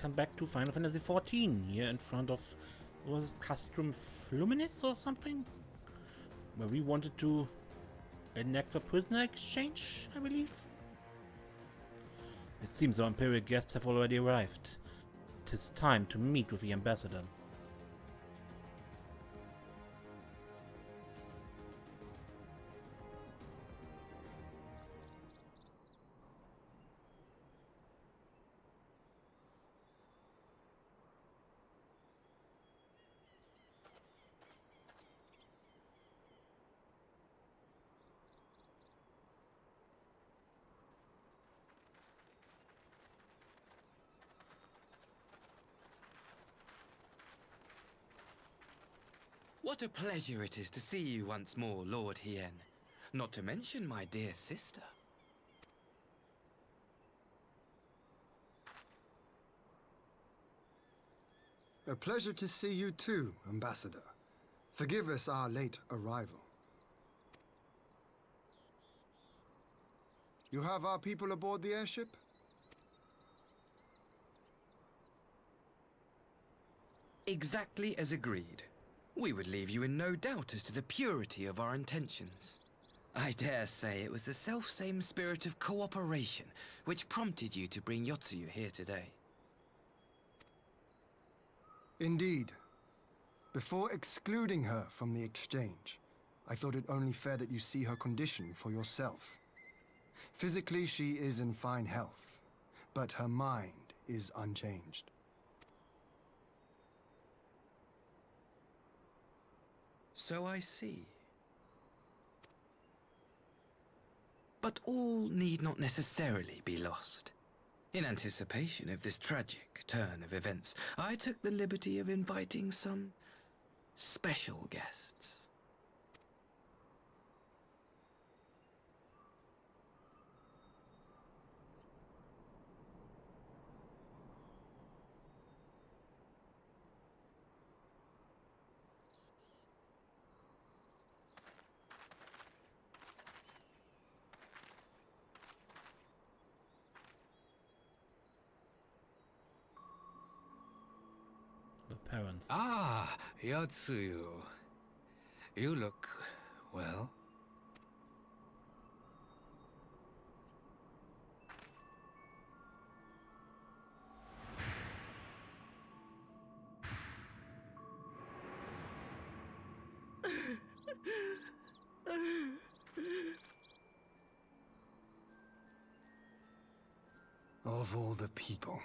welcome back to Final Fantasy XIV, here in front of, was it Castrum Fluminis or something? Where we wanted to enact a prisoner exchange, I believe? It seems our Imperial guests have already arrived. 'Tis time to meet with the Ambassador. What a pleasure it is to see you once more, Lord Hien. Not to mention my dear sister. A pleasure to see you too, Ambassador. Forgive us our late arrival. You have our people aboard the airship? Exactly as agreed. We would leave you in no doubt as to the purity of our intentions. I dare say it was the selfsame spirit of cooperation which prompted you to bring Tsuyu here today. Indeed. Before excluding her from the exchange, I thought it only fair that you see her condition for yourself. Physically, she is in fine health, but her mind is unchanged. So I see. But all need not necessarily be lost. In anticipation of this tragic turn of events, I took the liberty of inviting some special guests. The parents. Ah, Tsuyu. You look, well. Of all the people.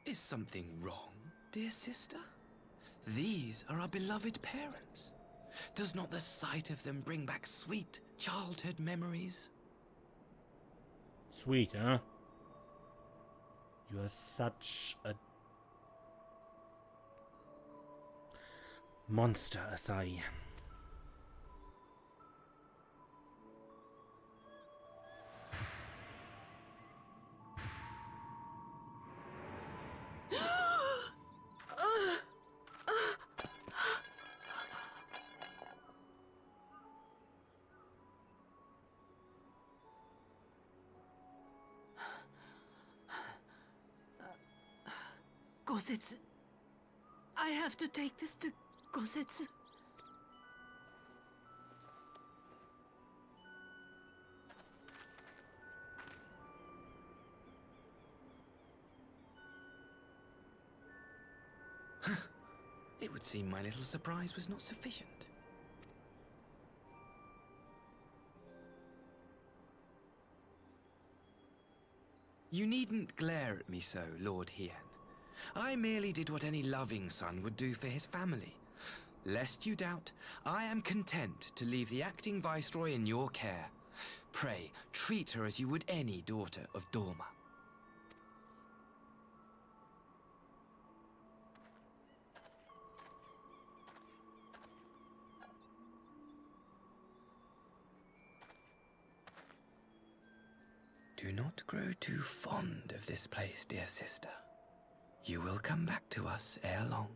Is something wrong, dear sister? These are our beloved parents. Does not the sight of them bring back sweet childhood memories? Sweet, huh? You are such a monster, Asahi. Gosetsu. I have to take this to Gosetsu. It would seem my little surprise was not sufficient. You needn't glare at me so, Lord Hien. I merely did what any loving son would do for his family. Lest you doubt, I am content to leave the acting viceroy in your care. Pray, treat her as you would any daughter of Dorma. Do not grow too fond of this place, dear sister. You will come back to us ere long.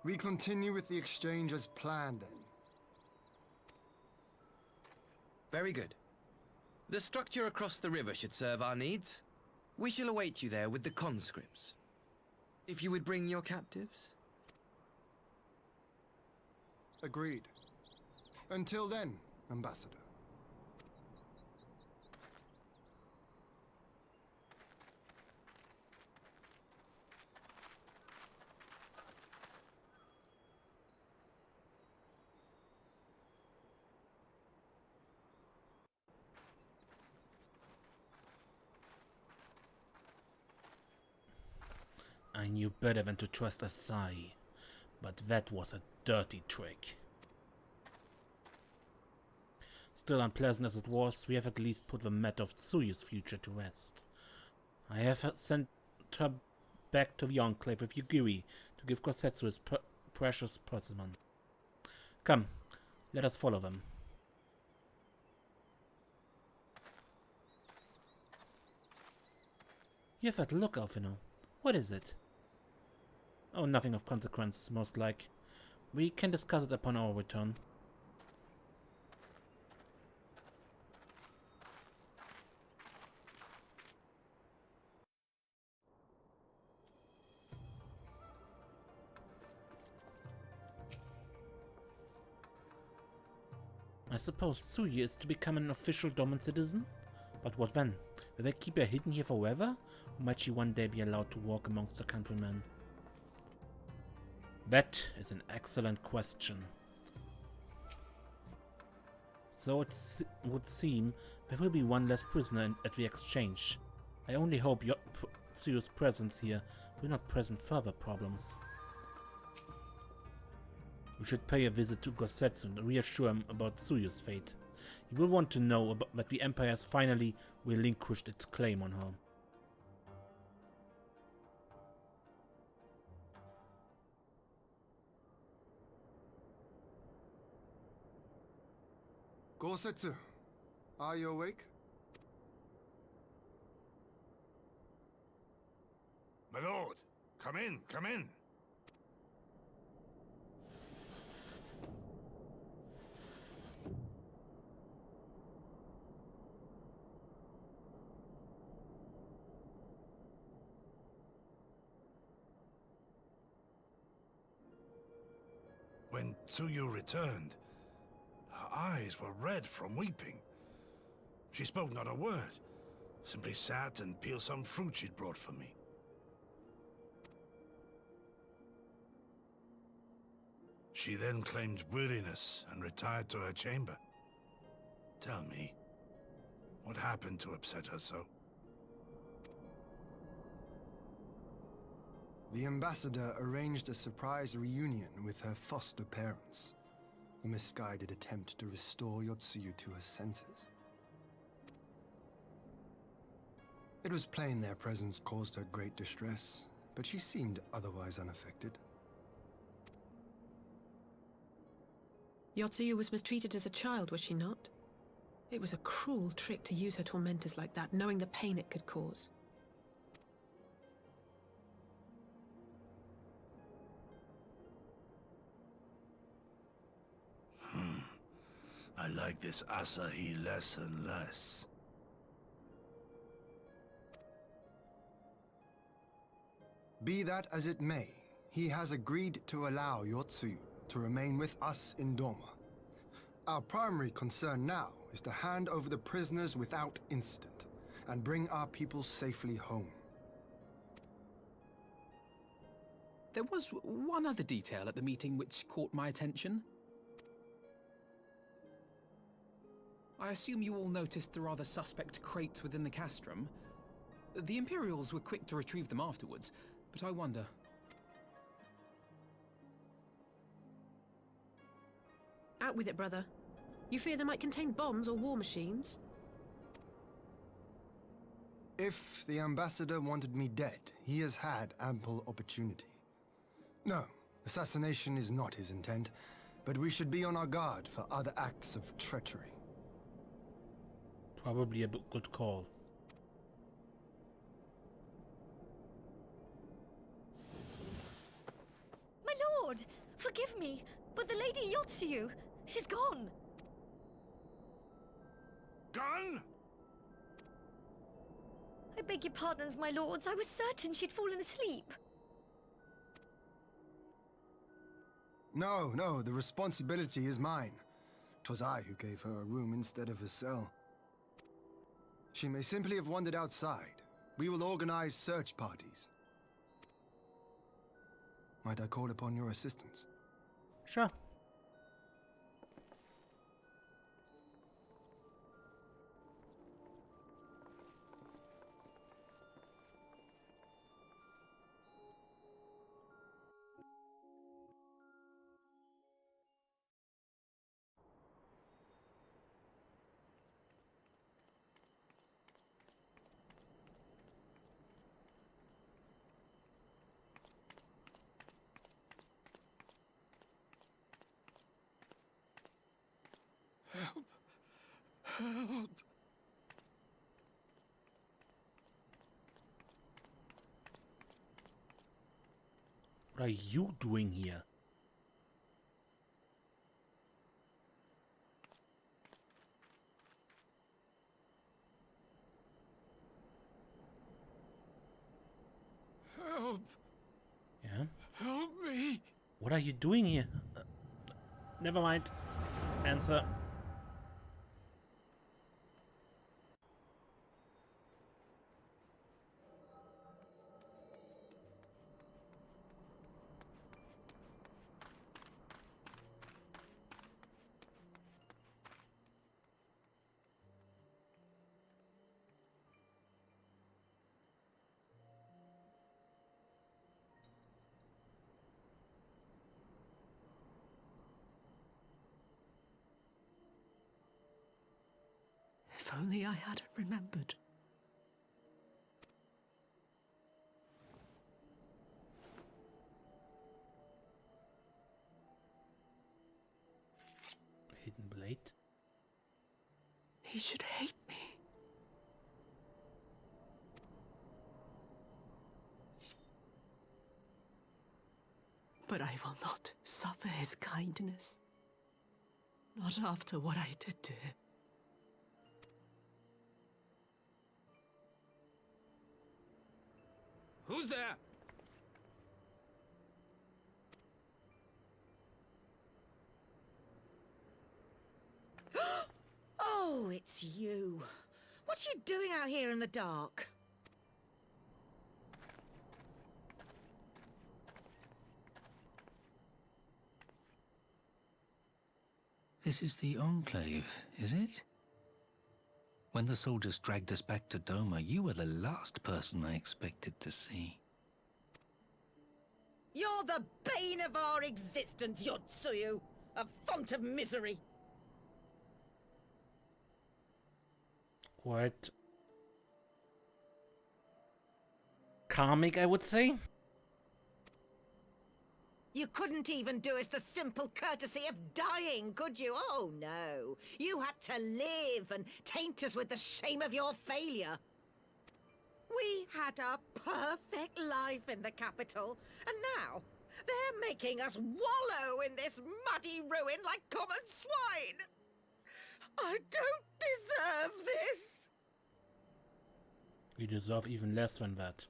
We continue with the exchange as planned, then. Very good. The structure across the river should serve our needs. We shall await you there with the conscripts. If you would bring your captives. Agreed. Until then, Ambassador. I knew better than to trust Asahi, but that was a dirty trick. Still unpleasant as it was, we have at least put the matter of Tsuyu's future to rest. I have sent her back to the Enclave with Yugiri to give Gosetsu his precious persimmon. Come, let us follow them. You have that look, Alfino. What is it? Oh, nothing of consequence, most like. We can discuss it upon our return. I suppose Tsuyu is to become an official Doman citizen? But what then? Will they keep her hidden here forever? Or might she one day be allowed to walk amongst her countrymen? That is an excellent question. So it would seem there will be one less prisoner at the exchange. I only hope Tsuyu's presence here will not present further problems. We should pay a visit to Gosetsu and reassure him about Tsuyu's fate. He will want to know that the Empire has finally relinquished its claim on her. Gosetsu, are you awake? My lord, come in, come in. When Tsuyu returned, her eyes were red from weeping. She spoke not a word, simply sat and peeled some fruit she'd brought for me. She then claimed weariness and retired to her chamber. Tell me, what happened to upset her so? The ambassador arranged a surprise reunion with her foster parents. A misguided attempt to restore Tsuyu to her senses. It was plain their presence caused her great distress, but she seemed otherwise unaffected. Tsuyu was mistreated as a child, was she not? It was a cruel trick to use her tormentors like that, knowing the pain it could cause. I like this Asahi less and less. Be that as it may, he has agreed to allow Tsuyu to remain with us in Doma. Our primary concern now is to hand over the prisoners without incident and bring our people safely home. There was one other detail at the meeting which caught my attention. I assume you all noticed the rather suspect crates within the castrum. The Imperials were quick to retrieve them afterwards, but I wonder... Out with it, brother. You fear they might contain bombs or war machines? If the ambassador wanted me dead, he has had ample opportunity. No, assassination is not his intent, but we should be on our guard for other acts of treachery. Probably a good call. My lord! Forgive me, but the Lady Tsuyu, she's gone. Gone? I beg your pardons, my lords. I was certain she'd fallen asleep. No, no, the responsibility is mine. 'Twas I who gave her a room instead of a cell. She may simply have wandered outside. We will organize search parties. Might I call upon your assistance? Sure. Help! Help! What are you doing here? Help! Yeah? Help me! What are you doing here? Never mind. Answer. If only I hadn't remembered. Hidden blade. He should hate me. But I will not suffer his kindness. Not after what I did to him. Who's there? Oh, it's you. What are you doing out here in the dark? This is the Enclave, is it? When the soldiers dragged us back to Doma, you were the last person I expected to see. You're the bane of our existence, Tsuyu. A font of misery. Quite karmic, I would say. You couldn't even do us the simple courtesy of dying, could you? Oh, no. You had to live and taint us with the shame of your failure. We had a perfect life in the capital, and now they're making us wallow in this muddy ruin like common swine. I don't deserve this. You deserve even less than that.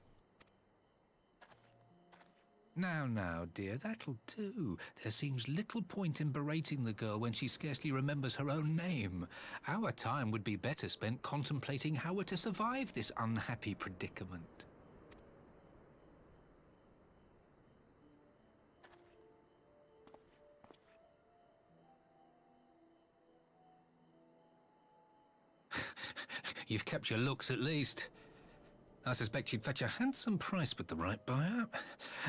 Now, dear, that'll do. There seems little point in berating the girl when she scarcely remembers her own name. Our time would be better spent contemplating how we're to survive this unhappy predicament. You've kept your looks at least. I suspect you'd fetch a handsome price with the right buyer.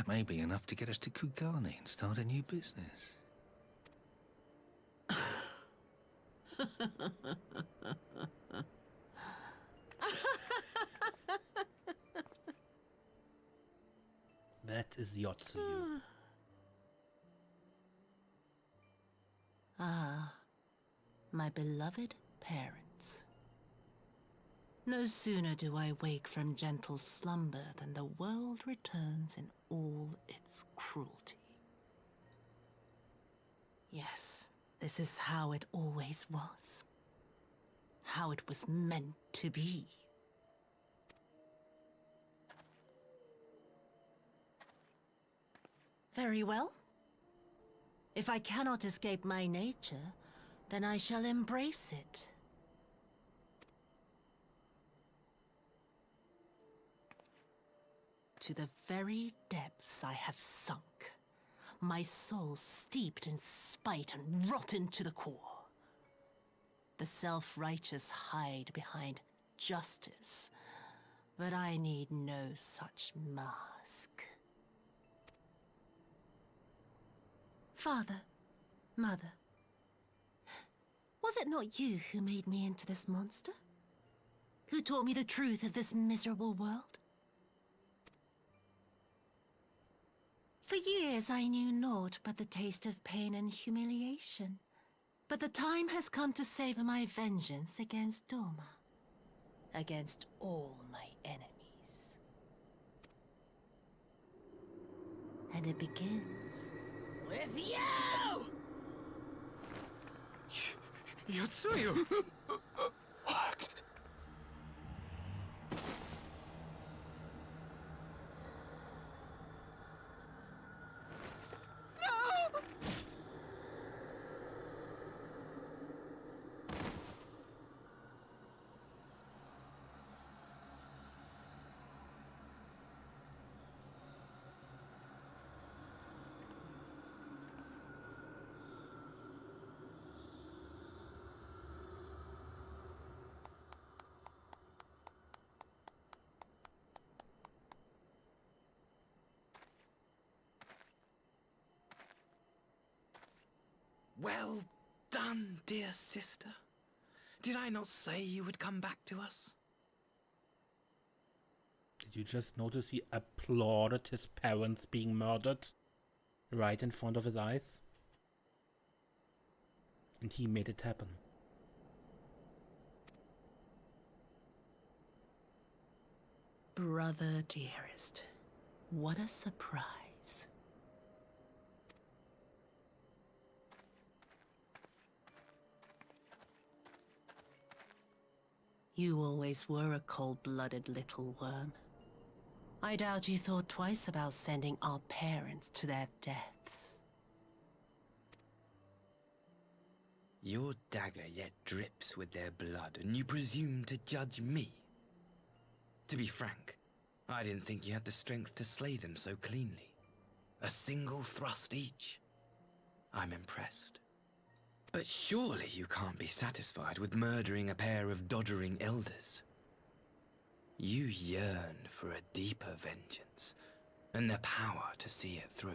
Maybe enough to get us to Kugane and start a new business. That is Tsuyu. Ah, my beloved parents. No sooner do I wake from gentle slumber than the world returns in all its cruelty. This is how it always was. How it was meant to be. Very well. If I cannot escape my nature, then I shall embrace it. To the very depths I have sunk, my soul steeped in spite and rotten to the core. The self-righteous hide behind justice, but I need no such mask. Father, Mother, was it not you who made me into this monster? Who taught me the truth of this miserable world? For years I knew naught but the taste of pain and humiliation. But the time has come to savor my vengeance against Doma. Against all my enemies. And it begins with you! Tsuyu! What? Well done, dear sister. Did I not say you would come back to us? Did you just notice he applauded his parents being murdered right in front of his eyes? And he made it happen. Brother dearest, what a surprise. You always were a cold-blooded little worm. I doubt you thought twice about sending our parents to their deaths. Your dagger yet drips with their blood, and you presume to judge me? To be frank, I didn't think you had the strength to slay them so cleanly. A single thrust each. I'm impressed. But surely you can't be satisfied with murdering a pair of doddering elders. You yearn for a deeper vengeance, and the power to see it through.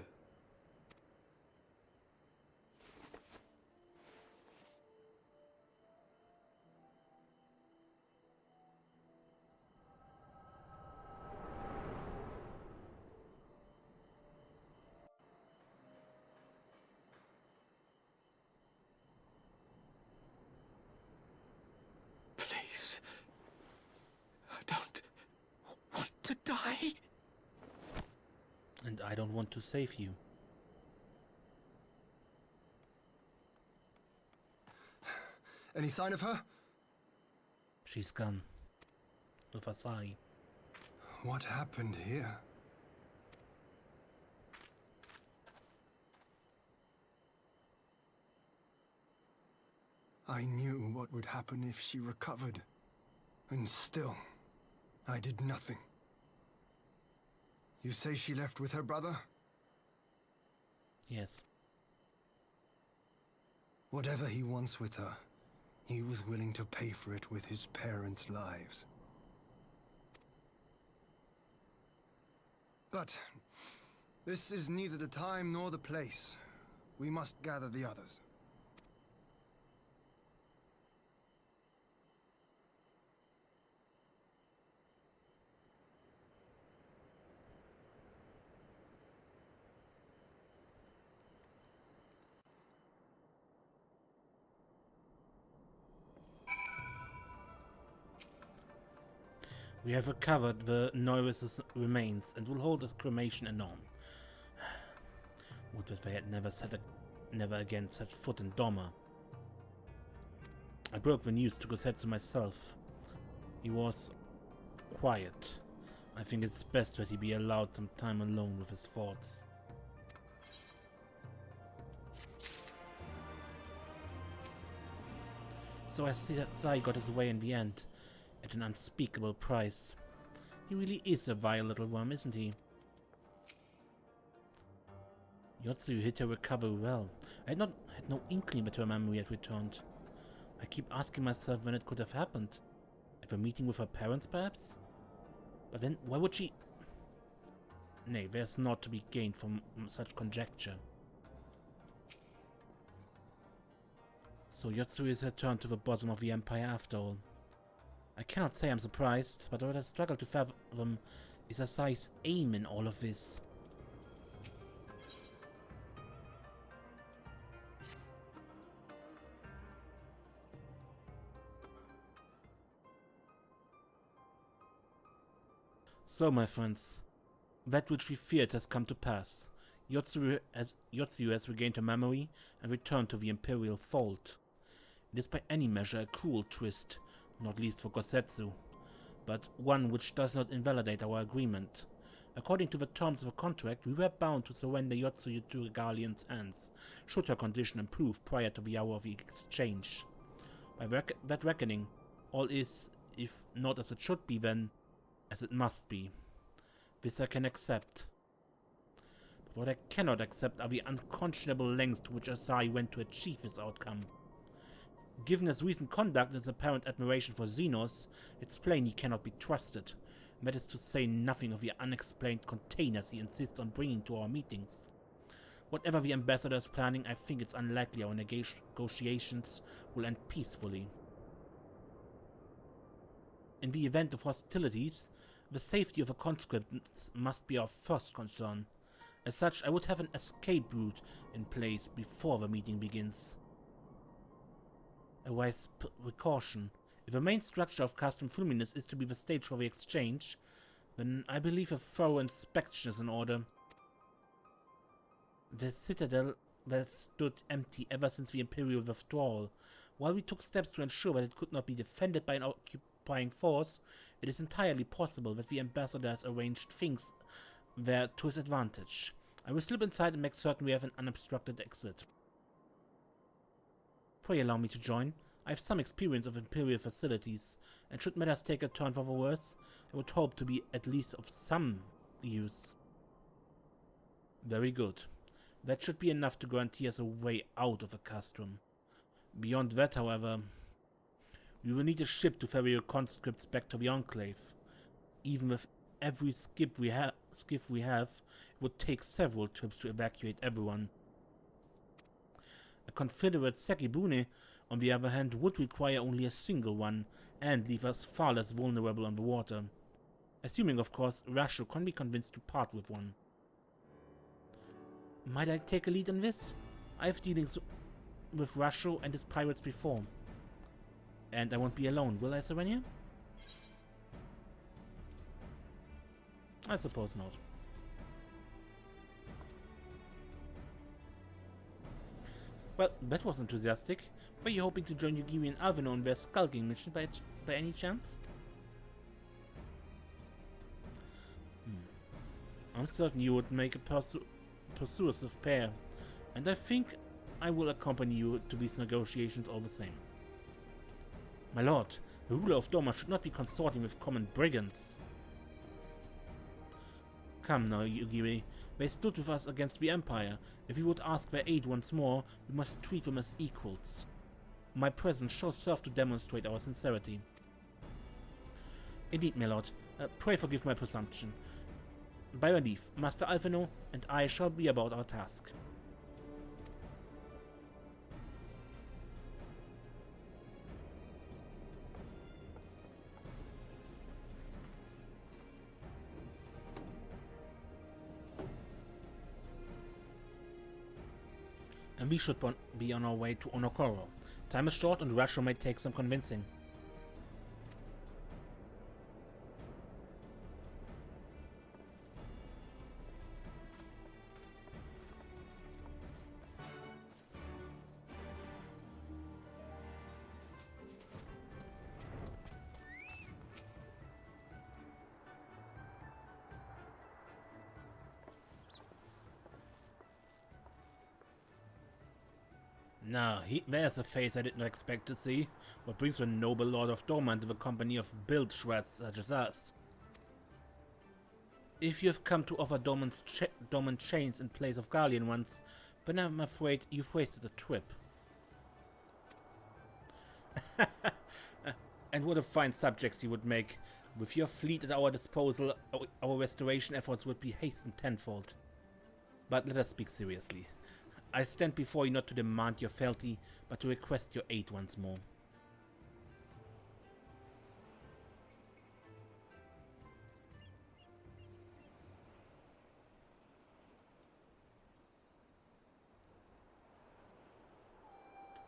Please. I don't want to die. And I don't want to save you. Any sign of her? She's gone. With Asahi. What happened here? I knew what would happen if she recovered. And still, I did nothing. You say she left with her brother? Yes. Whatever he wants with her, he was willing to pay for it with his parents' lives. But this is neither the time nor the place. We must gather the others. We have recovered the Novice's remains and will hold a cremation anon. Would that they had never set a never again set foot in Doma. I broke the news to Gosetsu myself. He was quiet. I think it's best that he be allowed some time alone with his thoughts. So Asahi got his way in the end, at an unspeakable price. He really is a vile little worm, isn't he? Tsuyu hit her recovery well. I had no inkling that her memory had returned. I keep asking myself when it could have happened. At a meeting with her parents, perhaps? But then, why would she... Nay, there's naught to be gained from such conjecture. So Tsuyu is returned to the bottom of the Empire after all. I cannot say I'm surprised, but what I struggle to fathom is Asahi's aim in all of this. So, my friends, that which we feared has come to pass. Tsuyu has regained her memory and returned to the Imperial fold. It is by any measure a cruel twist, not least for Gosetsu, but one which does not invalidate our agreement. According to the terms of the contract, we were bound to surrender Tsuyu to Garlean's hands, should her condition improve prior to the hour of the exchange. By that reckoning, all is, if not as it should be, then as it must be. This I can accept. But what I cannot accept are the unconscionable lengths to which Asahi went to achieve this outcome. Given his recent conduct and his apparent admiration for Xenos, it's plain he cannot be trusted. That is to say nothing of the unexplained containers he insists on bringing to our meetings. Whatever the ambassador is planning, I think it's unlikely our negotiations will end peacefully. In the event of hostilities, the safety of the conscripts must be our first concern. As such, I would have an escape route in place before the meeting begins. A wise precaution. If the main structure of Castrum Fulminis is to be the stage for the exchange, then I believe a thorough inspection is in order. The citadel that stood empty ever since the Imperial withdrawal. While we took steps to ensure that it could not be defended by an occupying force, it is entirely possible that the ambassador has arranged things there to his advantage. I will slip inside and make certain we have an unobstructed exit. Pray allow me to join. I have some experience of Imperial facilities, and should matters take a turn for the worse, I would hope to be at least of some use. Very good. That should be enough to guarantee us a way out of the castrum. Beyond that, however, we will need a ship to ferry your conscripts back to the Enclave. Even with every skiff we have, it would take several trips to evacuate everyone. A Confederate Sekibune, on the other hand, would require only a single one, and leave us far less vulnerable on the water. Assuming, of course, Rasho can be convinced to part with one. Might I take a lead in this? I have dealings with Rasho and his pirates before. And I won't be alone, will I, Serenia? I suppose not. Well, that was enthusiastic. Were you hoping to join Yugiri and Alvino on their skulking mission by any chance? I'm certain you would make a persuasive pair, and I think I will accompany you to these negotiations all the same. My lord, the ruler of Doma should not be consorting with common brigands. Come now, Yugiri. They stood with us against the Empire. If we would ask their aid once more, we must treat them as equals. My presence shall serve to demonstrate our sincerity. Indeed, my lord. Pray forgive my presumption. By your leave, Master Alvino and I shall be about our task. And we should be on our way to Onokoro. Time is short and Rasho may take some convincing. Now, there's a face I did not expect to see. What brings the noble Lord of Doma into the company of bilge-rats such as us? If you have come to offer Doman chains in place of Garlean ones, then I'm afraid you've wasted the trip. And what a fine subjects you would make. With your fleet at our disposal, our restoration efforts would be hastened tenfold. But let us speak seriously. I stand before you not to demand your fealty, but to request your aid once more.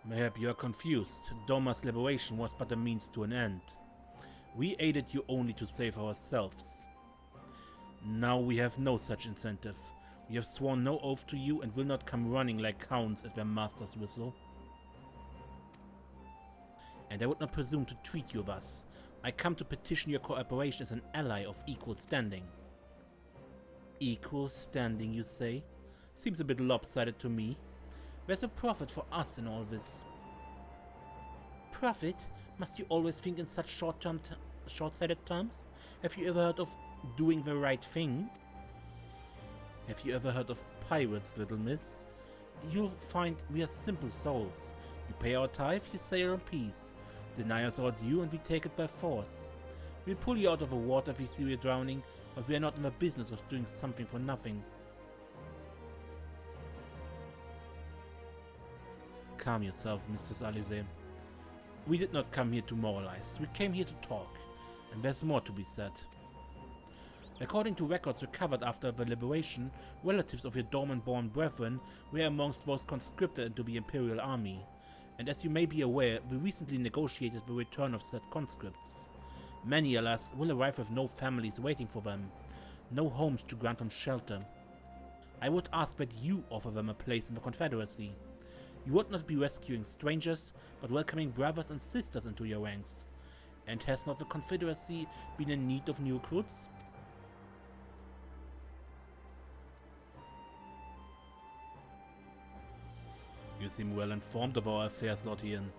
Mayhap you are confused. Doma's liberation was but a means to an end. We aided you only to save ourselves. Now we have no such incentive. We have sworn no oath to you and will not come running like hounds at their master's whistle. And I would not presume to treat you thus. I come to petition your cooperation as an ally of equal standing. Equal standing, you say? Seems a bit lopsided to me. There's a profit for us in all this. Profit? Must you always think in such short-sighted terms? Have you ever heard of doing the right thing? Have you ever heard of pirates, little miss? You'll find we are simple souls. You pay our tithe, you sail in peace. Deny us our due and we take it by force. We'll pull you out of the water if we see you're drowning, but we are not in the business of doing something for nothing. Calm yourself, Mistress Alize. We did not come here to moralize. We came here to talk, and there's more to be said. According to records recovered after the liberation, relatives of your Dorman-born brethren were amongst those conscripted into the Imperial Army, and as you may be aware, we recently negotiated the return of said conscripts. Many, alas, will arrive with no families waiting for them, no homes to grant them shelter. I would ask that you offer them a place in the Confederacy. You would not be rescuing strangers, but welcoming brothers and sisters into your ranks. And has not the Confederacy been in need of new recruits? You seem well informed of our affairs, Lord Ian.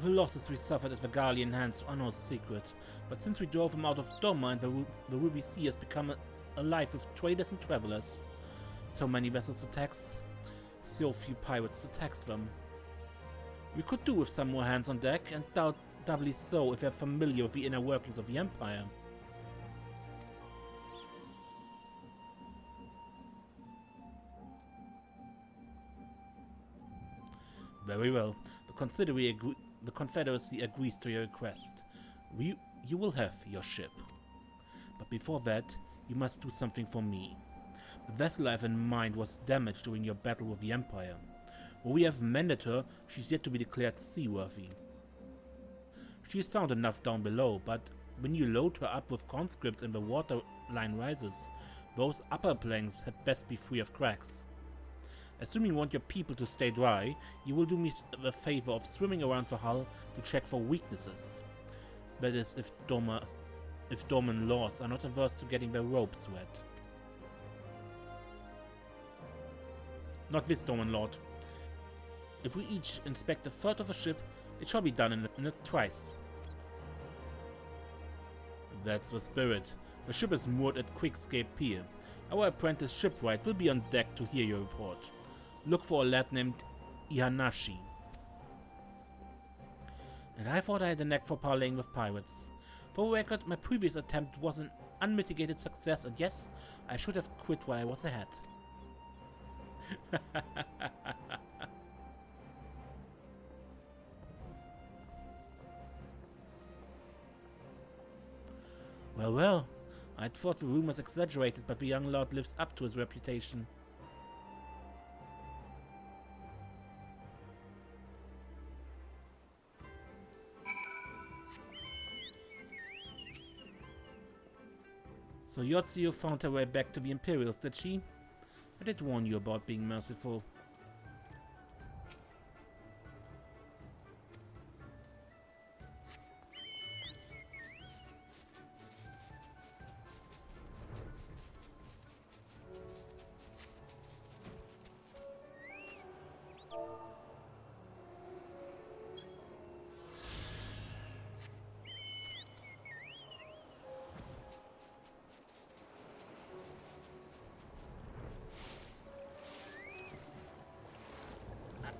The losses we suffered at the Garlean hands are no secret, but since we drove them out of Doma and the Ruby Sea has become alive with traders and travelers, so many vessels to tax, so few pirates to tax them. We could do with some more hands on deck, and doubly so if we are familiar with the inner workings of the Empire. Very well. The Confederacy agrees to your request. You will have your ship. But before that, you must do something for me. The vessel I have in mind was damaged during your battle with the Empire. While we have mended her, she's yet to be declared seaworthy. She is sound enough down below, but when you load her up with conscripts and the water line rises, those upper planks had best be free of cracks. Assuming you want your people to stay dry, you will do me the favor of swimming around the hull to check for weaknesses. That is, if Dorman lords are not averse to getting their ropes wet. Not this Dorman lord. If we each inspect a third of the ship, it shall be done in a trice. That's the spirit. The ship is moored at Quickscape Pier. Our apprentice shipwright will be on deck to hear your report. Look for a lad named Ihanashi. And I thought I had a knack for parleying with pirates. For the record, my previous attempt was an unmitigated success, and yes, I should have quit while I was ahead. Well, well, I thought the rumors exaggerated, but the young lord lives up to his reputation. So Tsuyu found her way back to the Imperials, did she? I did warn you about being merciful.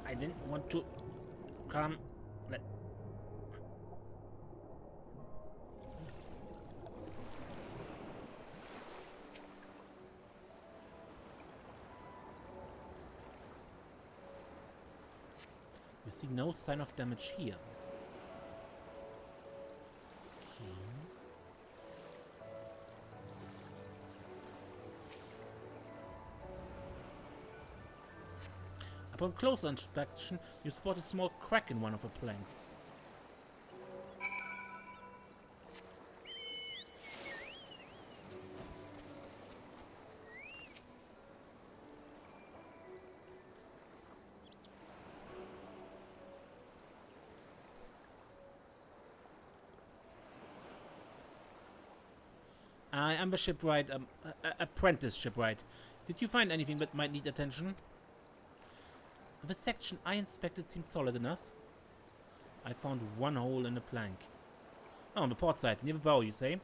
I didn't want to come. You see no sign of damage here. Okay. Upon closer inspection, you spot a small crack in one of the planks. I am the shipwright, apprentice shipwright. Did you find anything that might need attention? The section I inspected seemed solid enough. I found one hole in the plank. Oh, on the port side, near the bow, you say?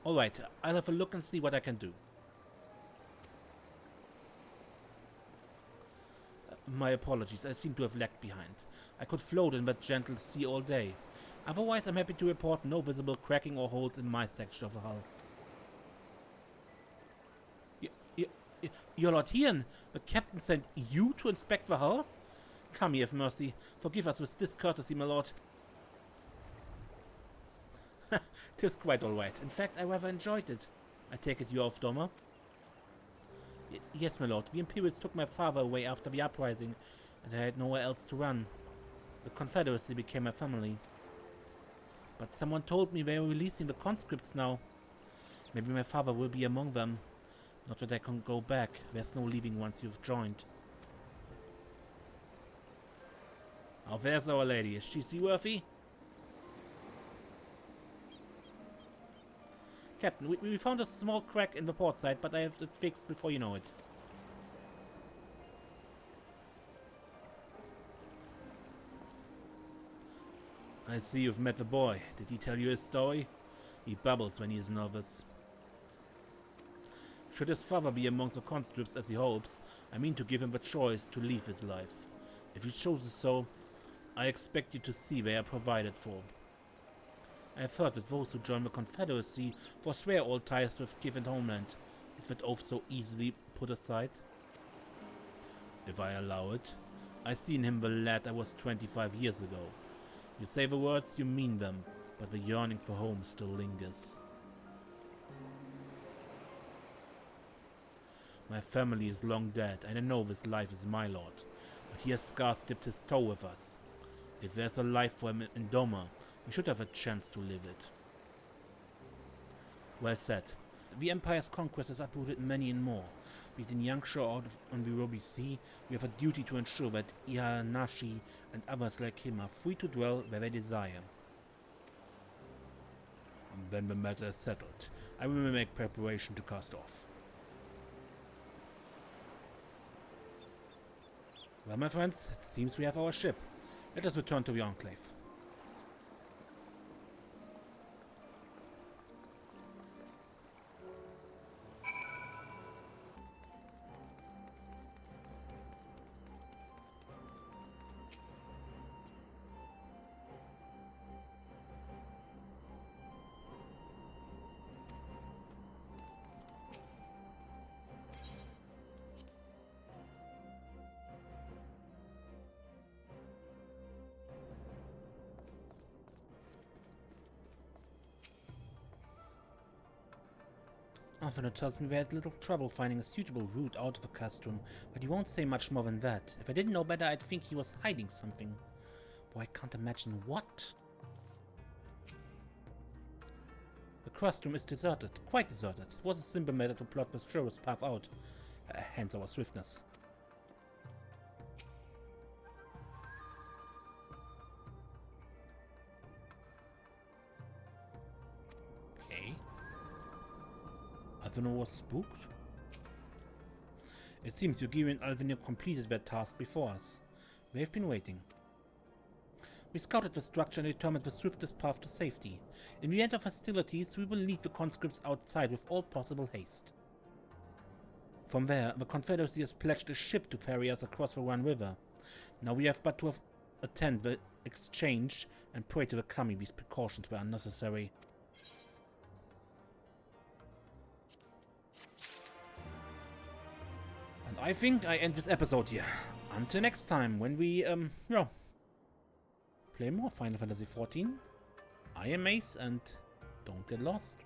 Alright, I'll have a look and see what I can do. My apologies, I seem to have lagged behind. I could float in that gentle sea all day. Otherwise, I'm happy to report no visible cracking or holes in my section of the hull. Your Lord Hien, the captain sent you to inspect the hull? Come here, have mercy. Forgive us with discourtesy, my lord. 'Tis quite all right. In fact, I rather enjoyed it. I take it you're off, Doma? Yes, my lord. The Imperials took my father away after the uprising, and I had nowhere else to run. The Confederacy became my family. But someone told me they were releasing the conscripts now. Maybe my father will be among them. Not that I can go back. There's no leaving once you've joined. Oh, there's our lady. Is she seaworthy? Captain, we found a small crack in the port side, but I have it fixed before you know it. I see you've met the boy. Did he tell you his story? He babbles when he is nervous. Should his father be amongst the conscripts as he hopes, I mean to give him the choice to leave his life. If he chooses so, I expect you to see they are provided for. I have heard that those who join the Confederacy forswear all ties with Kiev and homeland. Is that oath so easily put aside? If I allow it, I see in him the lad I was 25 years ago. You say the words, you mean them, but the yearning for home still lingers. My family is long dead, and I know this life is my lord, but he has scarce dipped his toe with us. If there's a life for him in Doma, he should have a chance to live it. Well said. The Empire's conquest has uprooted many and more. Be it in Yangsha or on the Robi Sea, we have a duty to ensure that Ihanashi and others like him are free to dwell where they desire. Then the matter is settled. I will make preparation to cast off. Well, my friends, it seems we have our ship. Let us return to the Enclave. Arthur tells me we had little trouble finding a suitable route out of the castrum, but he won't say much more than that. If I didn't know better, I'd think he was hiding something. Boy, I can't imagine what. The castrum is deserted, quite deserted. It was a simple matter to plot the surest path out, hence our swiftness. Alvinor was spooked? It seems Yugiri and Alvinor completed their task before us. They've been waiting. We scouted the structure and determined the swiftest path to safety. In the end of hostilities, we will lead the conscripts outside with all possible haste. From there, the Confederacy has pledged a ship to ferry us across the Run River. Now we have but to attend the exchange and pray to the kami. These precautions were unnecessary. And I think I end this episode here. Until next time, when we, play more Final Fantasy XIV. I am Ace, and don't get lost.